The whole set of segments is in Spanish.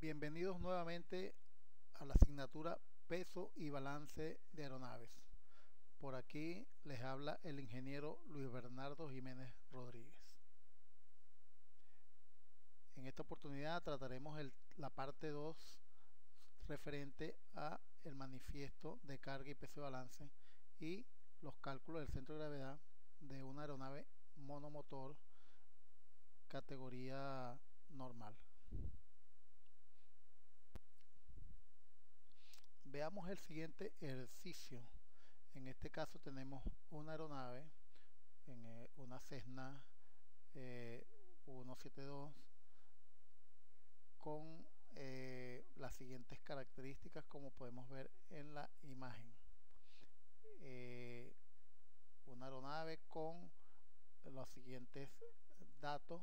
Bienvenidos nuevamente a la asignatura Peso y Balance de Aeronaves. Por aquí les habla el ingeniero Luis Bernardo Jiménez Rodríguez. En esta oportunidad trataremos la parte 2 referente a el manifiesto de carga y peso y balance y los cálculos del centro de gravedad de una aeronave monomotor categoría normal. Veamos el siguiente ejercicio. En este caso tenemos una aeronave, una Cessna 172 con las siguientes características como podemos ver en la imagen. Una aeronave con los siguientes datos: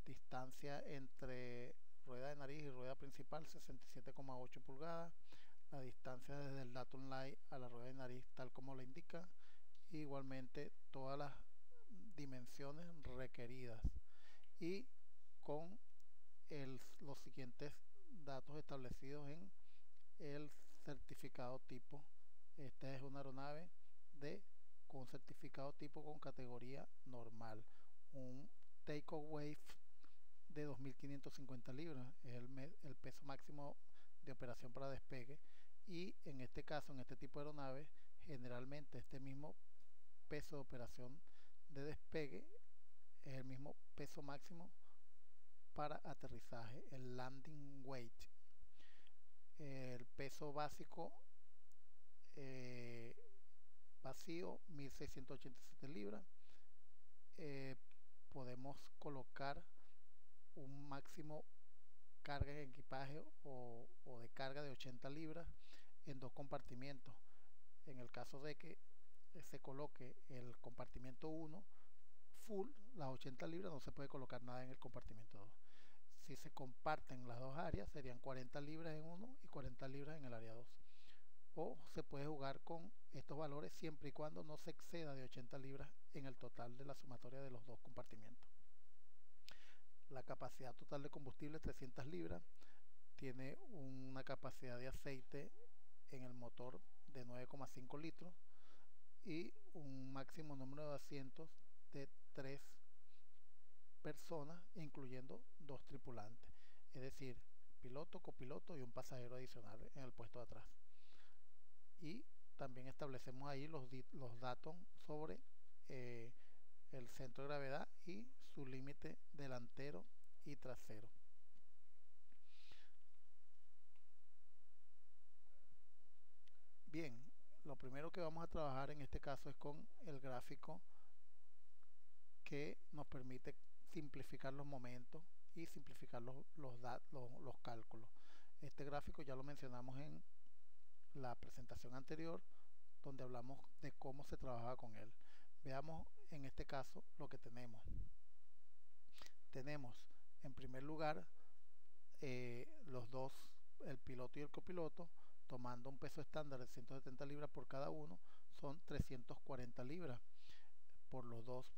distancia entre rueda de nariz y rueda principal 67,8 pulgadas, la distancia desde el datum line a la rueda de nariz tal como lo indica, igualmente todas las dimensiones requeridas y con los siguientes datos establecidos en el certificado tipo. Esta es una aeronave con certificado tipo con categoría normal, un takeoff de 2550 libras, es el peso máximo de operación para despegue, y en este caso, en este tipo de aeronaves, generalmente este mismo peso de operación de despegue es el mismo peso máximo para aterrizaje, el landing weight. El peso básico vacío 1687 libras. Podemos colocar un máximo carga en equipaje o de carga de 80 libras en dos compartimientos. En el caso de que se coloque el compartimiento 1 full, las 80 libras, no se puede colocar nada en el compartimiento 2. Si se comparten las dos áreas, serían 40 libras en uno y 40 libras en el área 2. O se puede jugar con estos valores siempre y cuando no se exceda de 80 libras en el total de la sumatoria de los dos compartimientos. La capacidad total de combustible 300 libras. Tiene una capacidad de aceite en el motor de 9,5 litros y un máximo número de asientos de 3 personas, incluyendo 2 tripulantes, es decir, piloto, copiloto y un pasajero adicional en el puesto de atrás. Y también establecemos ahí los datos sobre el centro de gravedad y su límite delantero y trasero. Bien, lo primero que vamos a trabajar en este caso es con el gráfico que nos permite simplificar los momentos y simplificar los cálculos. Este gráfico ya lo mencionamos en la presentación anterior, donde hablamos de cómo se trabajaba con él. Veamos en este caso lo que tenemos. Tenemos en primer lugar los dos, el piloto y el copiloto, tomando un peso estándar de 170 libras por cada uno, son 340 libras por los dos,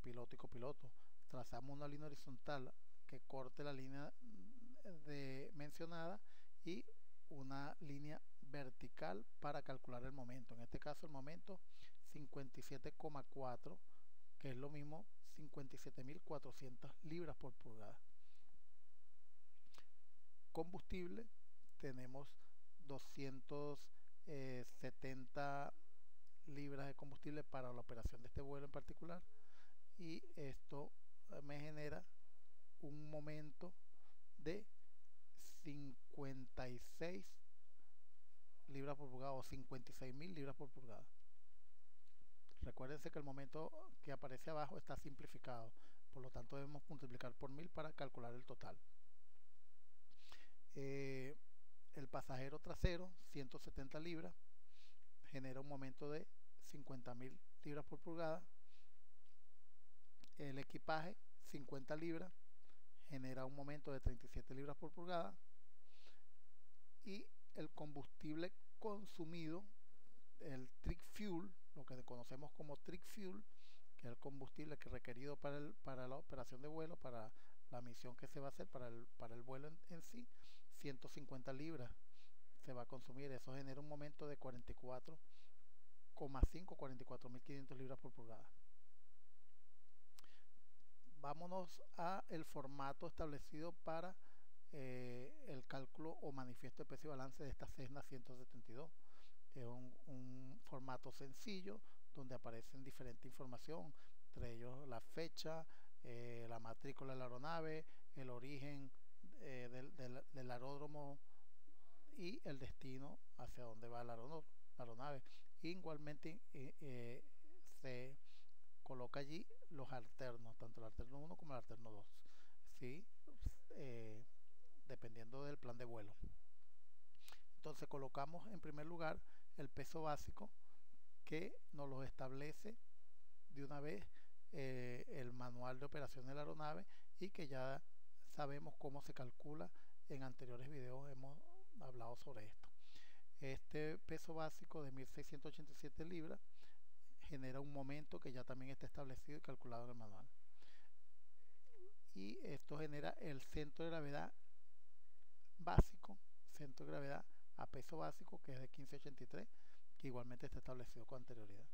piloto y copiloto. Trazamos una línea horizontal que corte la línea mencionada y una línea vertical para calcular el momento. En este caso el momento 57,4, que es lo mismo 57.400 libras por pulgada. Combustible, tenemos 270 libras de combustible para la operación de este vuelo en particular, y esto me genera un momento de 56 libras por pulgada o 56.000 libras por pulgada. Recuérdense que el momento que aparece abajo está simplificado, por lo tanto debemos multiplicar por 1000 para calcular el total. El pasajero trasero 170 libras genera un momento de 50.000 libras por pulgada. El equipaje 50 libras genera un momento de 37 libras por pulgada, y el combustible consumido, el trick fuel, lo que conocemos como trick fuel, que es el combustible que es requerido para la operación de vuelo, para la misión que se va a hacer para el vuelo en sí, 150 libras se va a consumir. Eso genera un momento de 44,5, 44.500 libras por pulgada. Vámonos a el formato establecido para el cálculo o manifiesto de peso y balance de esta Cessna 172. Es un formato sencillo donde aparecen diferente información, entre ellos la fecha, la matrícula de la aeronave, el origen del aeródromo y el destino hacia donde va la aeronave. Igualmente se coloca allí los alternos, tanto el alterno 1 como el alterno 2, ¿sí? Eh, dependiendo del plan de vuelo. Entonces colocamos en primer lugar el peso básico, que nos lo establece de una vez el manual de operación de la aeronave, y que ya sabemos cómo se calcula. En anteriores videos hemos hablado sobre esto. Este peso básico de 1687 libras genera un momento que ya también está establecido y calculado en el manual, y esto genera el centro de gravedad básico, centro de gravedad a peso básico, que es de 1583, que igualmente está establecido con anterioridad.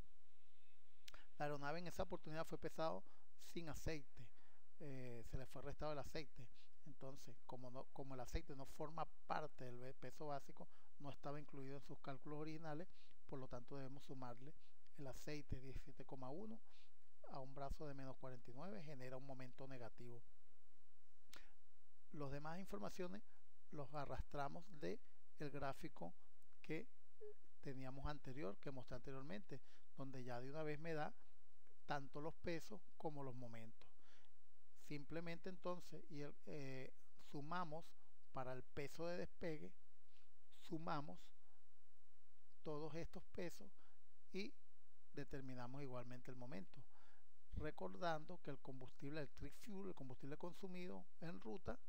La aeronave en esa oportunidad fue pesado sin aceite, se le fue restado el aceite. Entonces, como el aceite no forma parte del peso básico, no estaba incluido en sus cálculos originales, por lo tanto debemos sumarle el aceite 17,1 a un brazo de menos 49, genera un momento negativo. Los demás informaciones los arrastramos de el gráfico que teníamos anterior, que mostré anteriormente, donde ya de una vez me da tanto los pesos como los momentos. Simplemente entonces sumamos para el peso de despegue, sumamos todos estos pesos y determinamos igualmente el momento, recordando que el combustible, el trip fuel, el combustible consumido en ruta,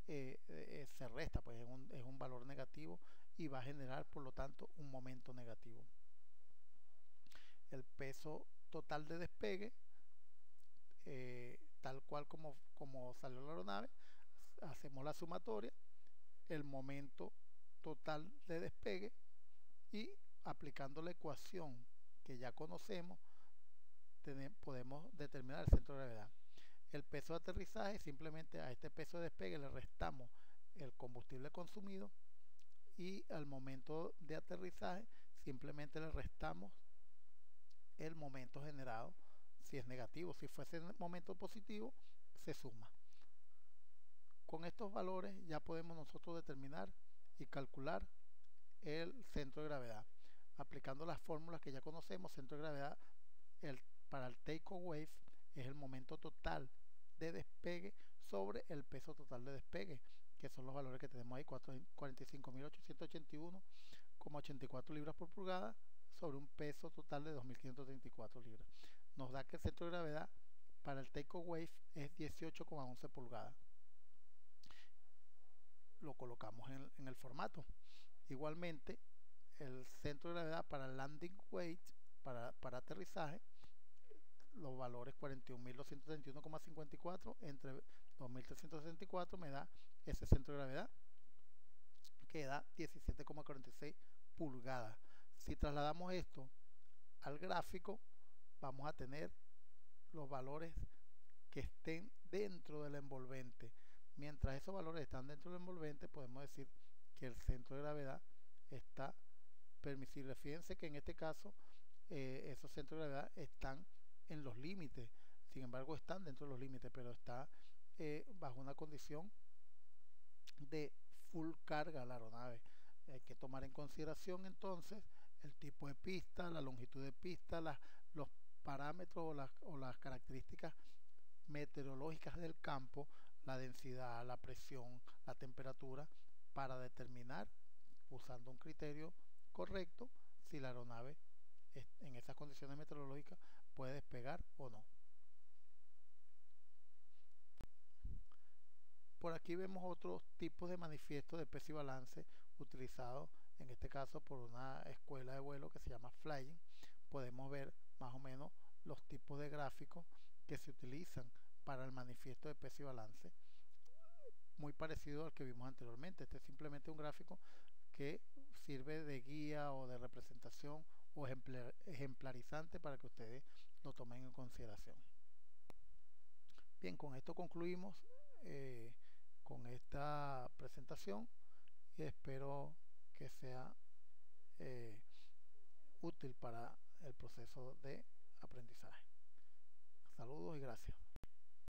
se resta, pues es un valor negativo y va a generar por lo tanto un momento negativo. El peso total de despegue, tal cual como salió la aeronave, hacemos la sumatoria, el momento total de despegue, y aplicando la ecuación que ya conocemos podemos determinar el centro de gravedad. El peso de aterrizaje, simplemente a este peso de despegue le restamos el combustible consumido, y al momento de aterrizaje simplemente le restamos el momento generado si es negativo. Si fuese momento positivo, se suma. Con estos valores ya podemos nosotros determinar y calcular el centro de gravedad aplicando las fórmulas que ya conocemos. Centro de gravedad para el take-off wave es el momento total de despegue sobre el peso total de despegue, que son los valores que tenemos ahí: 45.881,84 libras por pulgada sobre un peso total de 2.534 libras. Nos da que el centro de gravedad para el take-off wave es 18,11 pulgadas. Lo colocamos en el formato. Igualmente, el centro de gravedad para el landing weight, para aterrizaje, los valores 41.231,54 entre 2.364 me da ese centro de gravedad, que da 17,46 pulgadas. Si trasladamos esto al gráfico, vamos a tener los valores que estén dentro del envolvente. Mientras esos valores están dentro del envolvente, podemos decir que el centro de gravedad está permisible. Fíjense que en este caso esos centros de gravedad están en los límites, sin embargo están dentro de los límites, pero está bajo una condición de full carga la aeronave. Hay que tomar en consideración entonces el tipo de pista, la longitud de pista, los parámetros o las características meteorológicas del campo, la densidad, la presión, la temperatura, para determinar, usando un criterio correcto, si la aeronave en esas condiciones meteorológicas puede despegar o no. Por aquí vemos otros tipos de manifiestos de peso y balance utilizados en este caso por una escuela de vuelo que se llama Flying. Podemos ver más o menos los tipos de gráficos que se utilizan para el manifiesto de peso y balance. muy parecido al que vimos anteriormente. Este es simplemente un gráfico que sirve de guía o de representación o ejemplarizante para que ustedes lo tomen en consideración. Bien, con esto concluimos con esta presentación y espero que sea útil para el proceso de aprendizaje. Saludos y gracias.